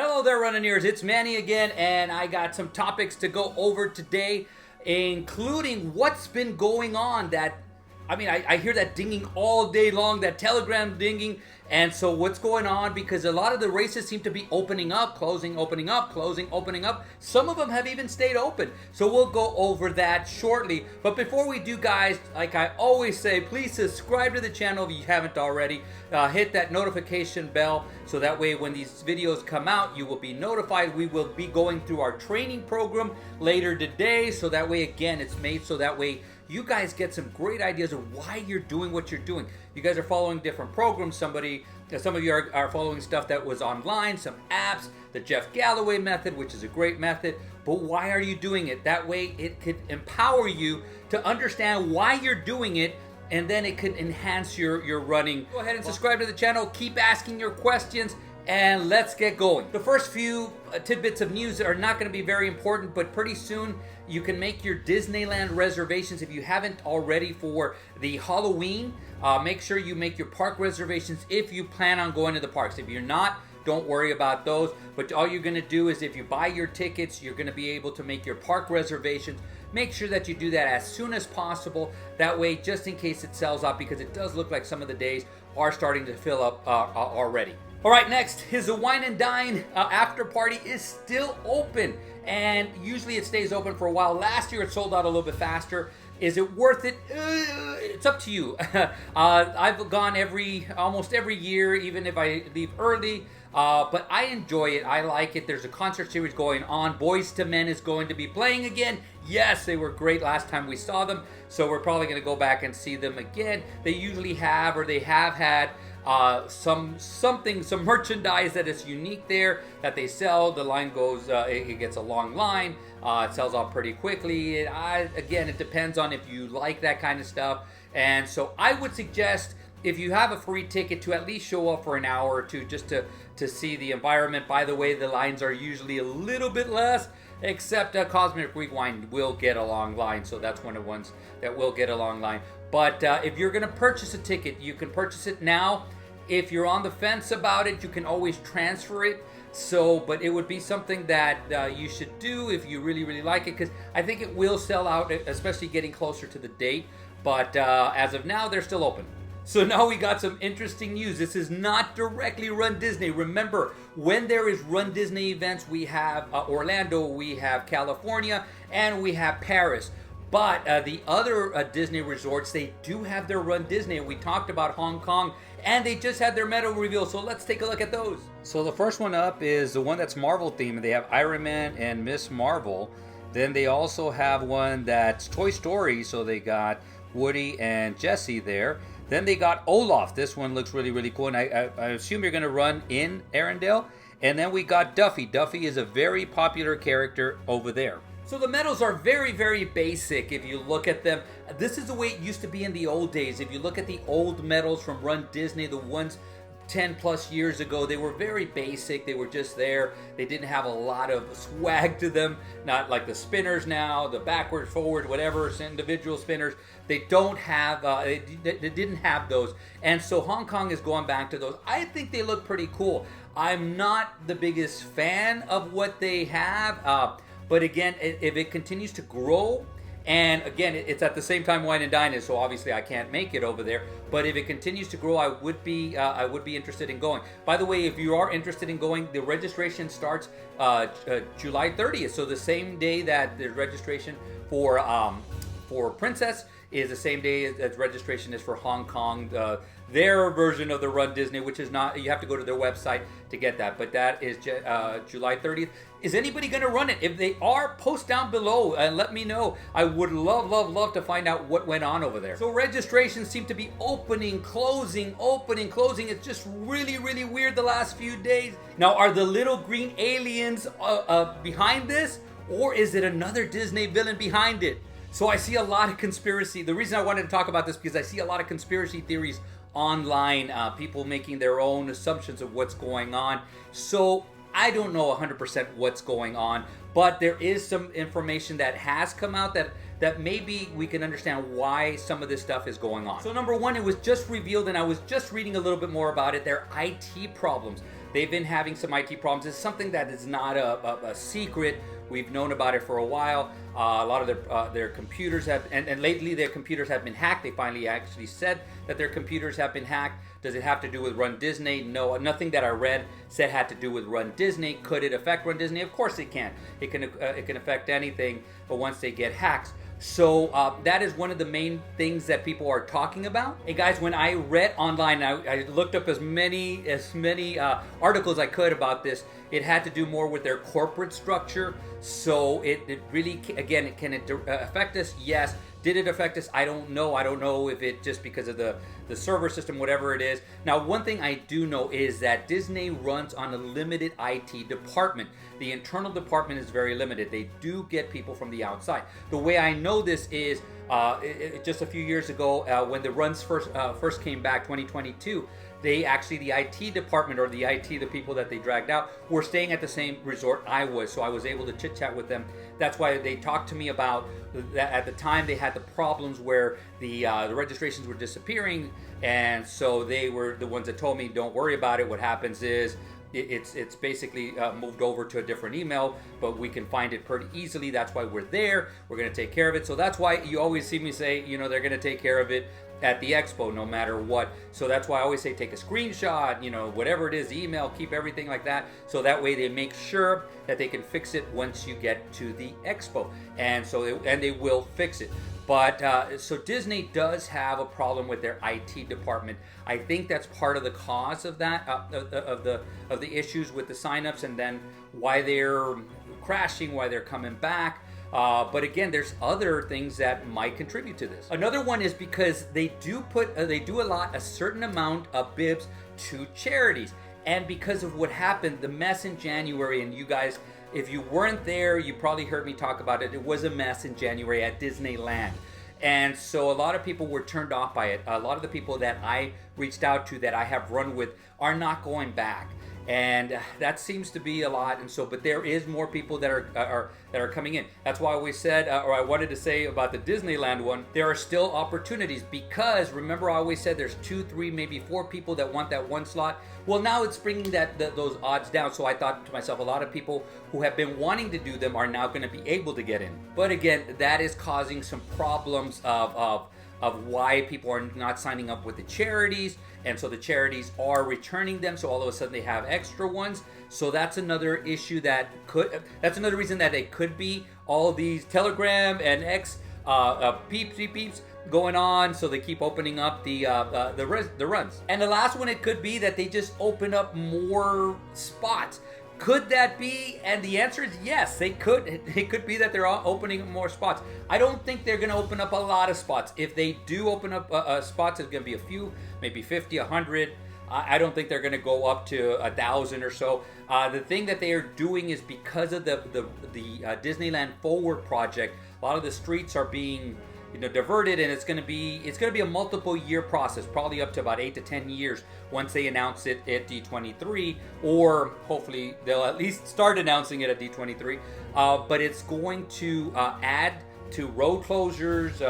Hello there, Runnineers. It's Manny again, and I got some topics to go over today, including what's been going on. I hear that dinging all day long, that telegram dinging, and so what's going on? Because a lot of the races seem to be opening up, closing, opening up, closing, opening up. Some of them have even stayed open. So we'll go over that shortly. But before we do, guys, like I always say, please subscribe to the channel if you haven't already. Hit that notification bell so that way when these videos come out, you will be notified. We will be going through our training program later today. So that way, again, it's made so that way you guys get some great ideas of why you're doing what you're doing. You guys are following different programs. Some of you are following stuff that was online, some apps, the Jeff Galloway method, which is a great method. But why are you doing it? That way it could empower you to understand why you're doing it, and then it could enhance your running. Go ahead and subscribe to the channel. Keep asking your questions, and let's get going. The first few tidbits of news are not going to be very important, but pretty soon you can make your Disneyland reservations if you haven't already for the Halloween. Make sure you make your park reservations if you plan on going to the parks. If you're not, don't worry about those. But all you're going to do is if you buy your tickets, you're going to be able to make your park reservations. Make sure that you do that as soon as possible. That way, just in case it sells out, because it does look like some of the days are starting to fill up already. All right, next is the Wine and Dine after party is still open, and usually it stays open for a while. Last year it sold out a little bit faster. Is it worth it? It's up to you. I've gone almost every year, even if I leave early. But I enjoy it. I like it. There's a concert series going on. Boys to Men is going to be playing again. Yes, they were great last time we saw them, so we're probably going to go back and see them again. They usually have, or they have had, some merchandise that is unique there that they sell. The line goes, it gets a long line. It sells out pretty quickly. Again, it depends on if you like that kind of stuff. And so I would suggest, if you have a free ticket, to at least show up for an hour or two just to see the environment. By the way, the lines are usually a little bit less, except Cosmic Rewind will get a long line, so that's one of the ones that will get a long line. But if you're going to purchase a ticket, you can purchase it now. If you're on the fence about it, you can always transfer it. But it would be something that you should do if you really, really like it, because I think it will sell out, especially getting closer to the date. But as of now, they're still open. So now we got some interesting news. This is not directly Run Disney. Remember, when there is Run Disney events, we have Orlando, we have California, and we have Paris. But the other Disney resorts, they do have their Run Disney. We talked about Hong Kong, and they just had their medal reveal. So let's take a look at those. So the first one up is the one that's Marvel themed. They have Iron Man and Miss Marvel. Then they also have one that's Toy Story. So they got Woody and Jessie there. Then they got Olaf. This one looks really, really cool. And I assume you're going to run in Arendelle. And then we got Duffy. Duffy is a very popular character over there. So the medals are very, very basic if you look at them. This is the way it used to be in the old days. If you look at the old medals from Run Disney, the ones 10 plus years ago, they were very basic. They were just there. They didn't have a lot of swag to them. Not like the spinners now, the backward, forward, whatever, individual spinners. They don't have, they didn't have those. And so Hong Kong is going back to those. I think they look pretty cool. I'm not the biggest fan of what they have. But again, if it continues to grow, and again, it's at the same time Wine and Dine is, so obviously I can't make it over there. But if it continues to grow, I would be interested in going. By the way, if you are interested in going, the registration starts July 30th. So the same day that the registration for Princess is the same day as registration is for Hong Kong. Their version of the Run Disney, which is not, you have to go to their website to get that, but that is July 30th. Is anybody going to run it? If they are, post down below and let me know. I would love to find out what went on over there. So registrations seem to be opening, closing. It's just really, really weird the last few days. Now, are the little green aliens behind this, or is it another Disney villain behind it? So I see a lot of conspiracy. The reason I wanted to talk about this because I see a lot of conspiracy theories online, people making their own assumptions of what's going on. So I don't know 100% what's going on, but there is some information that has come out that maybe we can understand why some of this stuff is going on. So number one, it was just revealed, and I was just reading a little bit more about it, their IT problems. they've been having some IT problems. It's something that is not a secret. We've known about it for a while. A lot of their computers have, and lately their computers have been hacked. They finally actually said that their computers have been hacked. Does it have to do with Run Disney? No, nothing that I read said had to do with Run Disney. Could it affect Run Disney? Of course it can. It can affect anything, but once they get hacked. So that is one of the main things that people are talking about. Hey guys, when I read online, I looked up as many articles I could about this. It had to do more with their corporate structure. So it really, again, can it affect us? Yes. Did it affect us? I don't know. I don't know if it just because of the server system, whatever it is. Now, one thing I do know is that Disney runs on a limited IT department. The internal department is very limited. They do get people from the outside. The way I know this is just a few years ago when the runs first came back, 2022, the IT department, or the people that they dragged out, were staying at the same resort I was. So I was able to chit chat with them. That's why they talked to me about that. At the time, they had the problems where the registrations were disappearing, and so they were the ones that told me, "Don't worry about it. What happens is it's basically moved over to a different email, but we can find it pretty easily. That's why we're there. We're going to take care of it." So that's why you always see me say, they're going to take care of it at the expo no matter what. So that's why I always say take a screenshot, whatever it is, email, keep everything like that, so that way they make sure that they can fix it once you get to the expo, and they will fix it. But so Disney does have a problem with their IT department. I think that's part of the cause of that, of the issues with the signups, and then why they're crashing, why they're coming back. But again, there's other things that might contribute to this. Another one is because they do allot a certain amount of bibs to charities, and because of what happened, the mess in January, and you guys, if you weren't there, you probably heard me talk about it. It was a mess in January at Disneyland. And so a lot of people were turned off by it. A lot of the people that I reached out to that I have run with are not going back. And that seems to be a lot. And so, but there is more people that are coming in. That's why we said, or I wanted to say about the Disneyland one, there are still opportunities, because remember I always said there's 2, 3, maybe 4 people that want that one slot. Well, now it's bringing those odds down. So I thought to myself, a lot of people who have been wanting to do them are now going to be able to get in. But again, that is causing some problems of why people are not signing up with the charities, and so the charities are returning them, so all of a sudden they have extra ones. So that's another issue that's another reason that it could be all these Telegram and X peeps going on, so they keep opening up the runs. And the last one, it could be that they just open up more spots. Could that be? And the answer is yes, they could. It could be that they're opening more spots. I don't think they're going to open up a lot of spots. If they do open up spots, it's going to be a few, maybe 50, 100. I don't think they're going to go up to 1,000 or so. The thing that they are doing is because of the Disneyland Forward project, a lot of the streets are being diverted, and it's going to be a multiple year process, probably up to about 8 to 10 years once they announce it at D23, or hopefully they'll at least start announcing it at D23. But it's going to add to road closures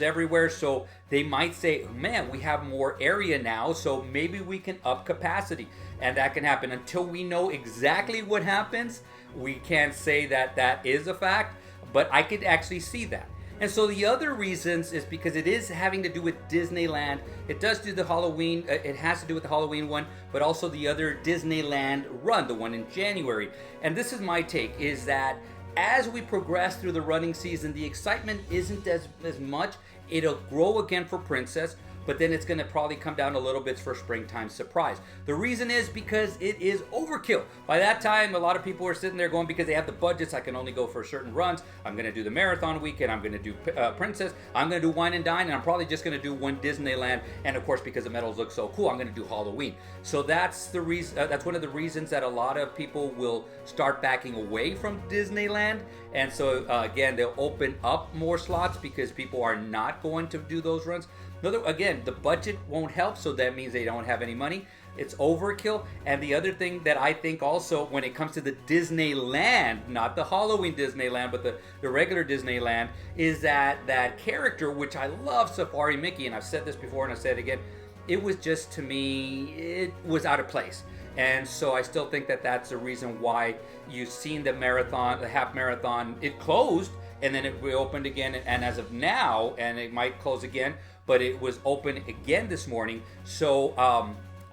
everywhere. So they might say, man, we have more area now, so maybe we can up capacity, and that can happen. Until we know exactly what happens, we can't say that that is a fact, but I could actually see that. And so the other reasons is because it is having to do with Disneyland. It does do the Halloween, it has to do with the Halloween one, but also the other Disneyland run, the one in January. And this is my take, is that as we progress through the running season, the excitement isn't as much. It'll grow again for Princess, but then it's going to probably come down a little bit for Springtime Surprise. The reason is because it is overkill. By that time, a lot of people are sitting there going, because they have the budgets, I can only go for certain runs. I'm going to do the marathon weekend. I'm going to do Princess. I'm going to do Wine and Dine, and I'm probably just going to do one Disneyland. And of course, because the medals look so cool, I'm going to do Halloween. So that's the reason. That's one of the reasons that a lot of people will start backing away from Disneyland. And so again, they'll open up more slots because people are not going to do those runs. Again, the budget won't help, so that means they don't have any money. It's overkill. And the other thing that I think also, when it comes to the Disneyland, not the Halloween Disneyland, but the regular Disneyland, is that character, which I love, Safari Mickey, and I've said this before and I've said it again, it was just, to me, it was out of place. And so I still think that that's the reason why you've seen the marathon, the half marathon, it closed and then it reopened again. And as of now, and it might close again, but it was open again this morning. So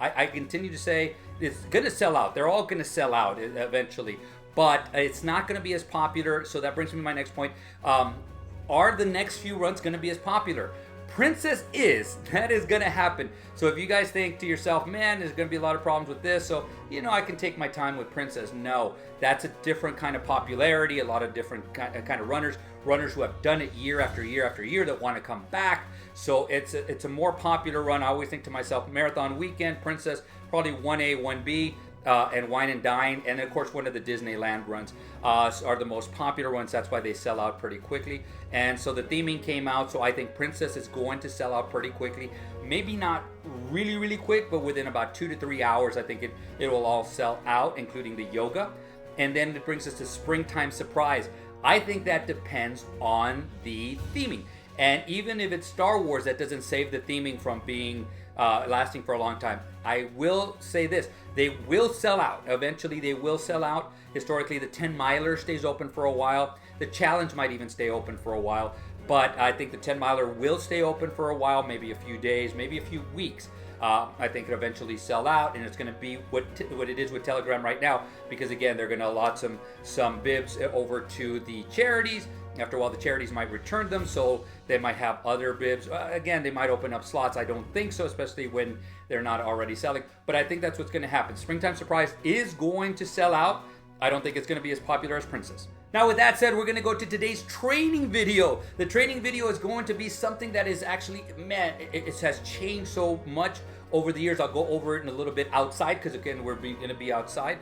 I continue to say it's going to sell out. They're all going to sell out eventually, but it's not going to be as popular. So that brings me to my next point. Are the next few runs going to be as popular? Princess is. That is going to happen. So if you guys think to yourself, man, there's going to be a lot of problems with this, so, you know, I can take my time with Princess. No, that's a different kind of popularity, a lot of different kind of runners who have done it year after year after year that want to come back. So it's a more popular run. I always think to myself, marathon weekend, Princess, probably 1A, 1B. And Wine and Dine, and of course one of the Disneyland runs are the most popular ones. That's why they sell out pretty quickly. And so the theming came out, so I think Princess is going to sell out pretty quickly. Maybe not really quick, but within about 2 to 3 hours, I think it will all sell out, including the yoga. And then it brings us to Springtime Surprise. I think that depends on the theming. And even if it's Star Wars, that doesn't save the theming from being lasting for a long time. I will say this, they will sell out. Eventually they will sell out. Historically, the 10 miler stays open for a while. The challenge might even stay open for a while, but I think the 10 miler will stay open for a while, maybe a few days, maybe a few weeks. I think it'll eventually sell out, and it's going to be what it is with Telegram right now, because again, they're going to allot some bibs over to the charities. After a while, the charities might return them, so they might have other bibs. Again, they might open up slots. I don't think so, especially when they're not already selling. But I think that's what's going to happen. Springtime Surprise is going to sell out. I don't think it's going to be as popular as Princess. Now, with that said, we're going to go to today's training video. The training video is going to be something that is actually, man, it has changed so much over the years. I'll go over it in a little bit outside, because again, we're going to be outside.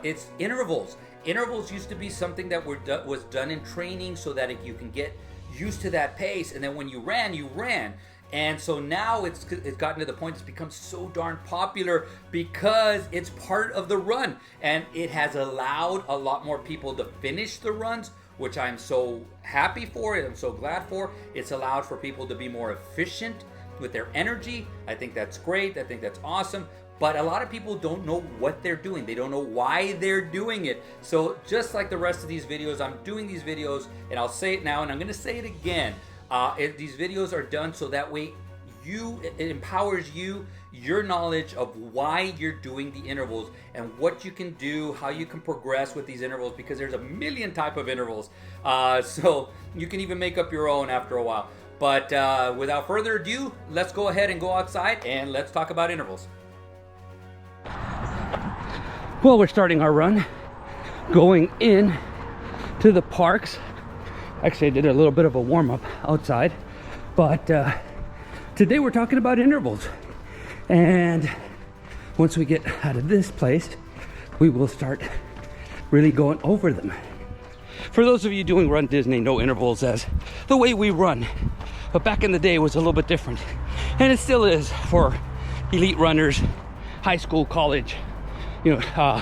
It's intervals. Intervals used to be something that was done in training so that you can get used to that pace, and then when you ran. And so now it's gotten to the point it's become so darn popular because it's part of the run, and it has allowed a lot more people to finish the runs, which I'm so happy for. I'm so glad for. It's allowed for people to be more efficient with their energy. I think that's great. I think that's awesome. But a lot of people don't know what they're doing. They don't know why they're doing it. So just like the rest of these videos, I'm doing these videos, and I'll say it now, and I'm going to say it again. These videos are done so that way it empowers your knowledge of why you're doing the intervals and what you can do, how you can progress with these intervals, because there's a million type of intervals. So you can even make up your own after a while. But without further ado, let's go ahead and go outside and let's talk about intervals. Well, we're starting our run going in to the parks. Actually, I did a little bit of a warm-up outside, but today we're talking about intervals. And once we get out of this place, we will start really going over them. For those of you doing Run Disney, know intervals as the way we run, but back in the day it was a little bit different, and it still is for elite runners, high school, college,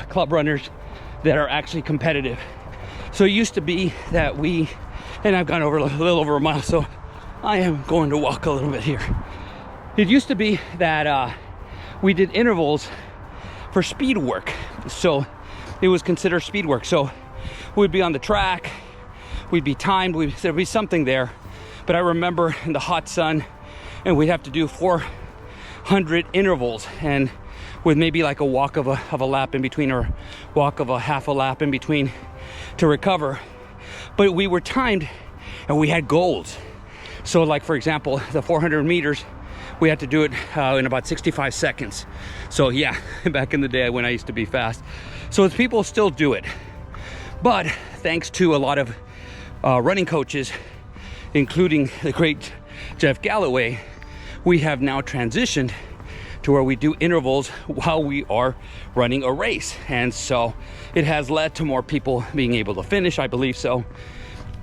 club runners that are actually competitive. So it used to be that and I've gone over a little over a mile, so I am going to walk a little bit here. It used to be that we did intervals for speed work. So it was considered speed work. So we'd be on the track, we'd be timed, there'd be something there. But I remember in the hot sun, and we'd have to do 400 intervals, and with maybe like a walk of a lap in between, or walk of a half a lap in between to recover. But we were timed and we had goals. So like, for example, the 400 meters, we had to do it in about 65 seconds. So yeah, back in the day when I used to be fast. So people still do it. But thanks to a lot of running coaches, including the great Jeff Galloway, we have now transitioned to where we do intervals while we are running a race. And so it has led to more people being able to finish, I believe so.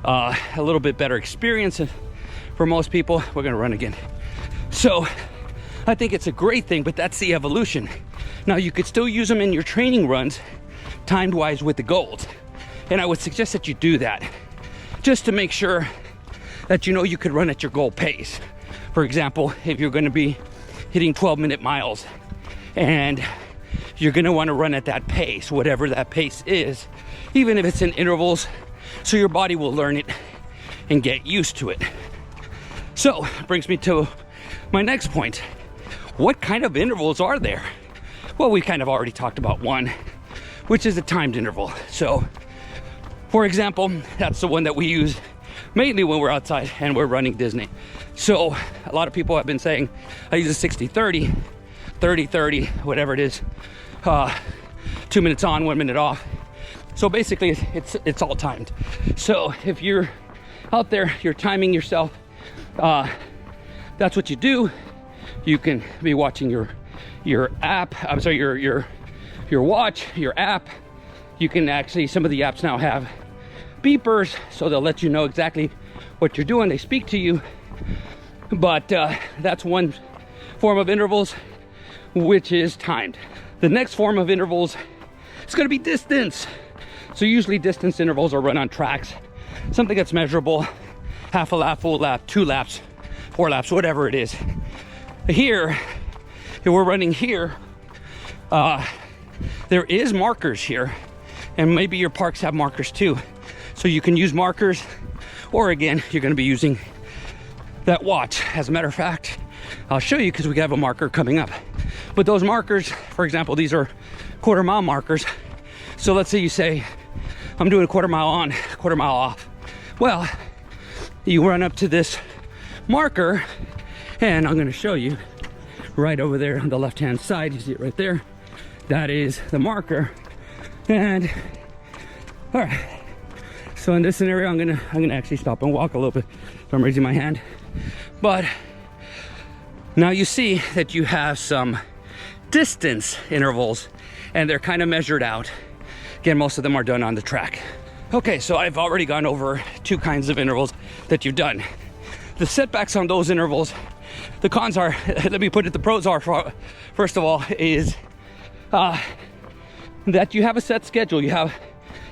A little bit better experience for most people. We're gonna run again. So I think it's a great thing, but that's the evolution. Now you could still use them in your training runs, timed wise with the goals. And I would suggest that you do that just to make sure that you could run at your goal pace. For example, if you're gonna be hitting 12-minute miles and you're gonna wanna run at that pace, whatever that pace is, even if it's in intervals, so your body will learn it and get used to it. So, brings me to my next point. What kind of intervals are there? Well, we kind of already talked about one, which is a timed interval. So, for example, that's the one that we use mainly when we're outside and we're running Disney. So a lot of people have been saying I use a 60-30, 30-30, whatever it is, 2 minutes on, 1 minute off. So basically it's all timed. So if you're out there, you're timing yourself, that's what you do. You can be watching your app, I'm sorry, your watch, your app. You can actually, some of the apps now have beepers, so they'll let you know exactly what you're doing. They speak to you. But that's one form of intervals, which is timed. The next form of intervals is going to be distance. So usually distance intervals are run on tracks, something that's measurable, half a lap, full lap, 2 laps, 4 laps, whatever it is. Here, if we're running here, there is markers here, and maybe your parks have markers too. So you can use markers, or again, you're going to be using that watch. As a matter of fact, I'll show you because we have a marker coming up. But those markers, for example, these are quarter-mile markers. So let's say you say, I'm doing a quarter mile on, quarter mile off. Well, you run up to this marker, and I'm going to show you right over there on the left-hand side. You see it right there. That is the marker. And all right. So in this scenario, I'm gonna actually stop and walk a little bit. So I'm raising my hand. But now you see that you have some distance intervals, and they're kind of measured out. Again, most of them are done on the track. Okay, so I've already gone over 2 kinds of intervals that you've done. The setbacks on those intervals, the cons are, let me put it, the pros are, first of all, is that you have a set schedule.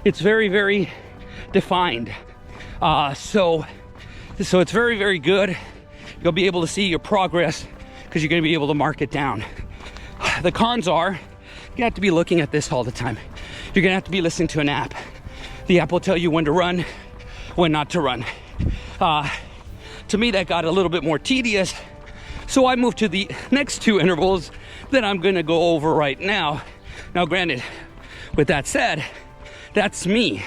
It's very, very defined. So it's very, very good. You'll be able to see your progress because you're going to be able to mark it down. The cons are you have to be looking at this all the time. You're going to have to be listening to an app. The app will tell you when to run, when not to run. To me, that got a little bit more tedious. So I moved to the next 2 intervals that I'm going to go over right now. Now, granted, with that said, that's me.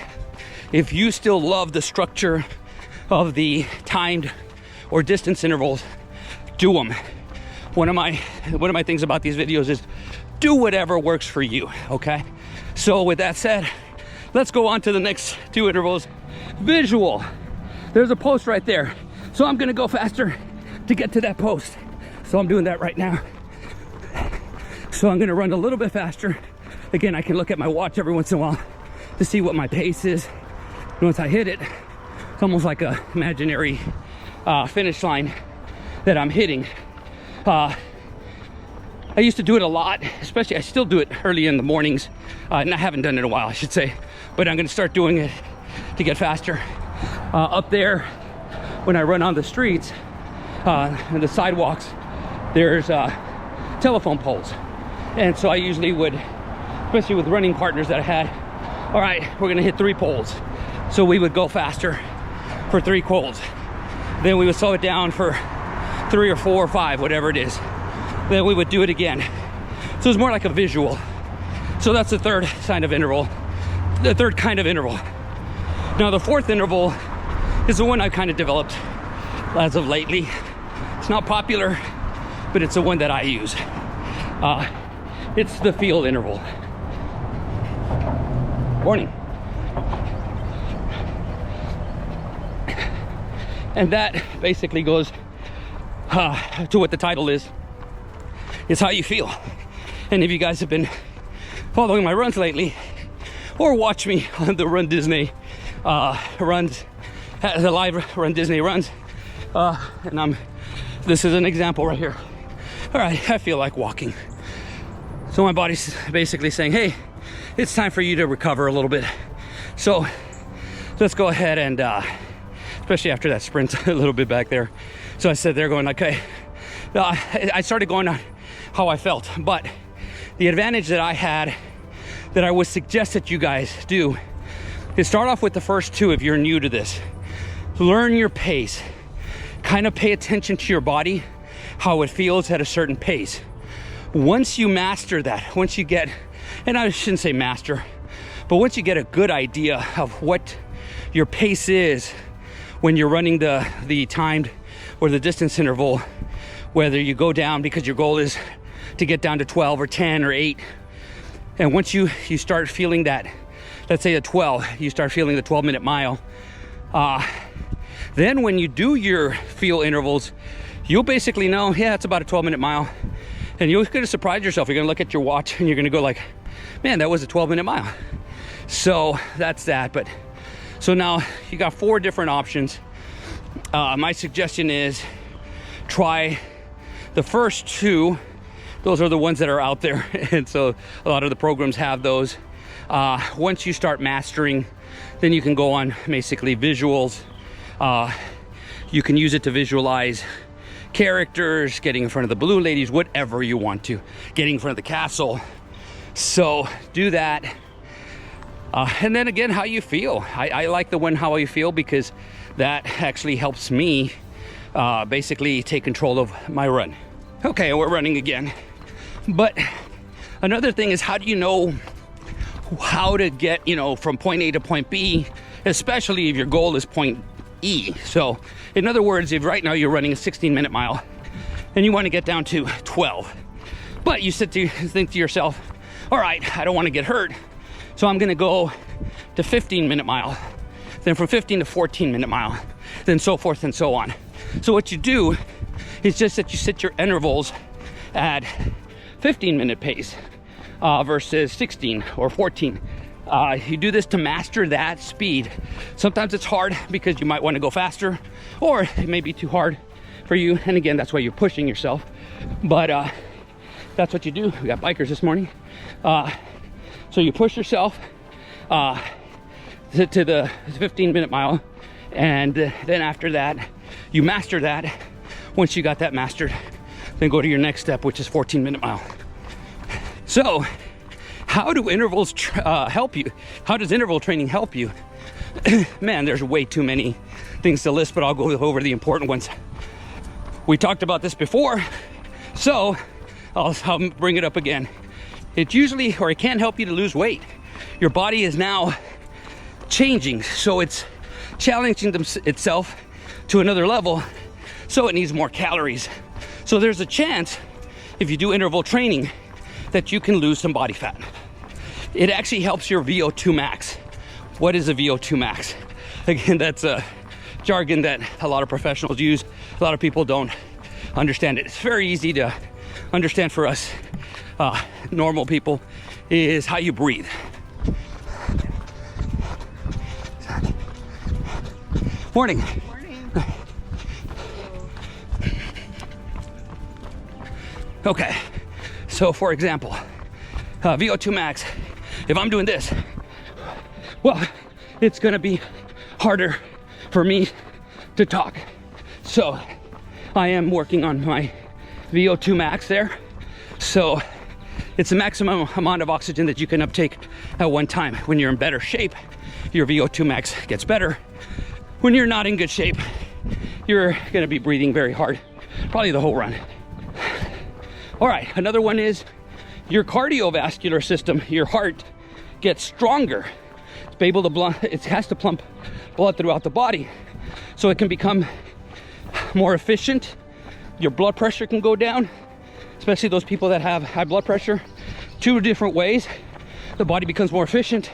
If you still love the structure of the timed or distance intervals, do them. One of my things about these videos is do whatever works for you, okay? So with that said, let's go on to the next 2 intervals. Visual. There's a post right there. So I'm gonna go faster to get to that post. So I'm doing that right now. So I'm gonna run a little bit faster. Again, I can look at my watch every once in a while to see what my pace is. Once I hit it, it's almost like a imaginary finish line that I'm hitting. I used to do it a lot, especially I still do it early in the mornings, and I haven't done it in a while, I should say, but I'm gonna start doing it to get faster. Up there, when I run on the streets and the sidewalks, there's telephone poles, and so I usually would, especially with running partners that I had, all right, we're gonna hit 3 poles. So we would go faster for 3 poles. Then we would slow it down for 3 or 4 or 5, whatever it is. Then we would do it again. So it's more like a visual. So that's the third kind of interval. The third kind of interval. Now the 4th interval is the one I've kind of developed as of lately. It's not popular, but it's the one that I use. It's the field interval. Warning. And that basically goes to what the title is. It's how you feel. And if you guys have been following my runs lately, or watch me on the Run Disney runs, the live Run Disney runs, and this is an example right here. All right, I feel like walking. So my body's basically saying, hey, it's time for you to recover a little bit. So let's go ahead and, especially after that sprint a little bit back there. So I said they're going, okay, I started going on how I felt, but the advantage that I had that I would suggest that you guys do is start off with the first two if you're new to this. Learn your pace. Kind of pay attention to your body, how it feels at a certain pace. Once you master that, once you get, and I shouldn't say master, but once you get a good idea of what your pace is when you're running the timed or the distance interval, whether you go down because your goal is to get down to 12 or 10 or 8, and once you start feeling that, let's say at 12, you start feeling the 12-minute mile, then when you do your feel intervals, you'll basically know, yeah, it's about a 12-minute mile. And you're gonna surprise yourself. You're gonna look at your watch and you're gonna go like, man, that was a 12-minute mile. So that's that. But so now you got 4 different options. My suggestion is try the first 2. Those are the ones that are out there. And so a lot of the programs have those. Once you start mastering, then you can go on basically visuals. You can use it to visualize characters, getting in front of the balloon ladies, whatever you want to, getting in front of the castle. So do that. And then again, how you feel. I like the one how you feel because that actually helps me basically take control of my run. Okay, we're running again. But another thing is, how do you know how to get, from point A to point B, especially if your goal is point E? So in other words, if right now you're running a 16-minute mile and you want to get down to 12, but you think to yourself, all right, I don't want to get hurt, so I'm going to go to 15-minute mile, then from 15 to 14-minute mile, then so forth and so on. So what you do is just that you set your intervals at 15-minute pace versus 16 or 14. You do this to master that speed. Sometimes it's hard because you might want to go faster, or it may be too hard for you. And again, that's why you're pushing yourself. But that's what you do. We got bikers this morning. So you push yourself to the 15-minute mile. And then after that, you master that. Once you got that mastered, then go to your next step, which is 14-minute mile. So how do intervals help you? How does interval training help you? Man, there's way too many things to list, but I'll go over the important ones. We talked about this before, so I'll bring it up again. It usually, or it can help you to lose weight. Your body is now changing, so it's challenging itself to another level, so it needs more calories. So there's a chance, if you do interval training, that you can lose some body fat. It actually helps your VO2 max. What is a VO2 max? Again, that's a jargon that a lot of professionals use. A lot of people don't understand it. It's very easy to understand for us normal people, is how you breathe. Morning. Morning. Okay, so for example, VO2 max, if I'm doing this, well, it's gonna be harder for me to talk. So I am working on my VO2 max there. So it's the maximum amount of oxygen that you can uptake at one time. When you're in better shape, your VO2 max gets better. When you're not in good shape, you're gonna be breathing very hard, probably the whole run. All right, another one is your cardiovascular system. Your heart gets stronger. It's able to it has to pump blood throughout the body, so it can become more efficient. Your blood pressure can go down, especially those people that have high blood pressure. 2 different ways the body becomes more efficient,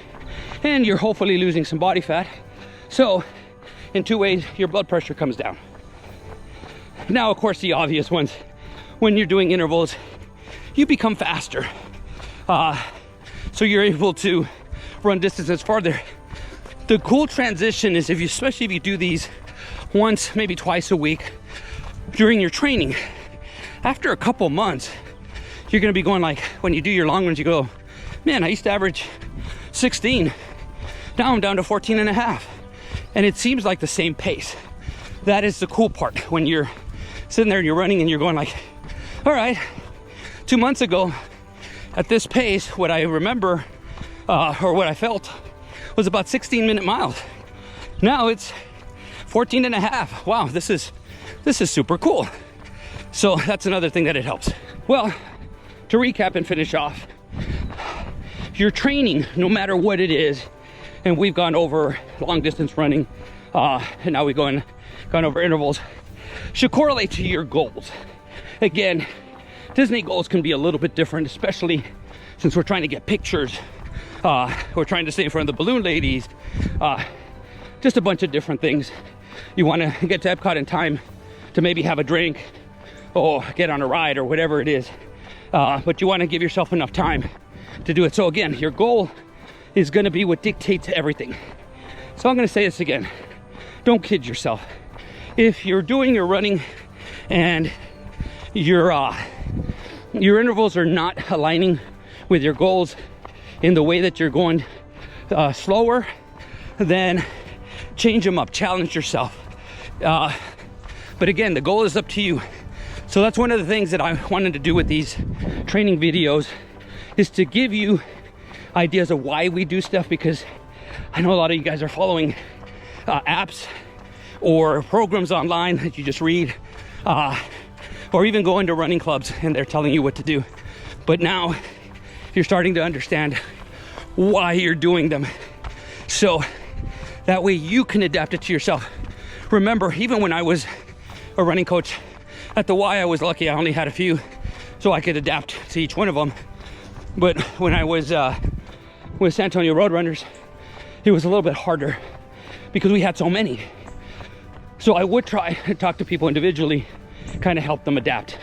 and you're hopefully losing some body fat. So in 2 ways, your blood pressure comes down. Now, of course, the obvious ones, when you're doing intervals, you become faster. So you're able to run distances farther. The cool transition is, especially if you do these once, maybe twice a week during your training, after a couple months, you're gonna be going like, when you do your long runs, you go, man, I used to average 16. Now I'm down to 14 and a half. And it seems like the same pace. That is the cool part, when you're sitting there and you're running and you're going like, all right, 2 months ago, at this pace, what I remember, or what I felt, was about 16-minute miles. Now it's 14 and a half. Wow, this is super cool. So that's another thing that it helps. Well, to recap and finish off, your training, no matter what it is, and we've gone over long distance running, and now we've gone over intervals, should correlate to your goals. Again, Disney goals can be a little bit different, especially since we're trying to get pictures. We're trying to stay in front of the balloon ladies. Just a bunch of different things. You want to get to Epcot in time to maybe have a drink or get on a ride or whatever it is. But you want to give yourself enough time to do it. So again, your goal is going to be what dictates everything. So I'm going to say this again. Don't kid yourself. If you're doing your running and your intervals are not aligning with your goals in the way that you're going slower, then change them up, challenge yourself. But again, the goal is up to you. So that's one of the things that I wanted to do with these training videos, is to give you ideas of why we do stuff, because I know a lot of you guys are following apps or programs online that you just read, or even go into running clubs and they're telling you what to do. But now you're starting to understand why you're doing them, so that way you can adapt it to yourself. Remember, even when I was a running coach at the Y, I was lucky I only had a few, so I could adapt to each one of them. But when I was with San Antonio Roadrunners, it was a little bit harder because we had so many. So I would try to talk to people individually, kind of help them adapt.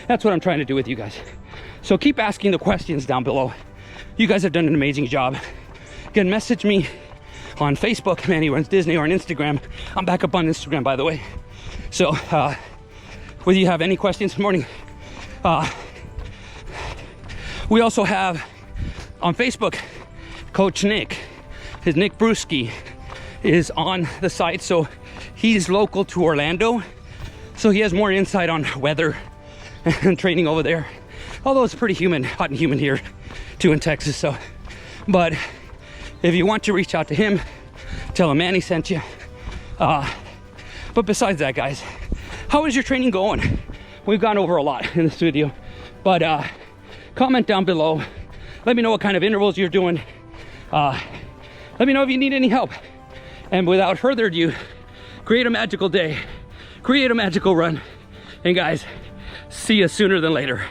That's what I'm trying to do with you guys. So keep asking the questions down below. You guys have done an amazing job. Again, message me on Facebook, Manny Runs Disney, or on Instagram. I'm back up on Instagram, by the way. So whether you have any questions this morning, we also have on Facebook, Coach Nick. His Nick Brewski is on the site, so he's local to Orlando, so he has more insight on weather and training over there. Although it's pretty hot and humid here too in Texas. So, but if you want to reach out to him, tell him Manny sent you. But besides that, guys, how is your training going? We've gone over a lot in this video, but comment down below. Let me know what kind of intervals you're doing. Let me know if you need any help. And without further ado, create a magical day, create a magical run. And guys, see you sooner than later.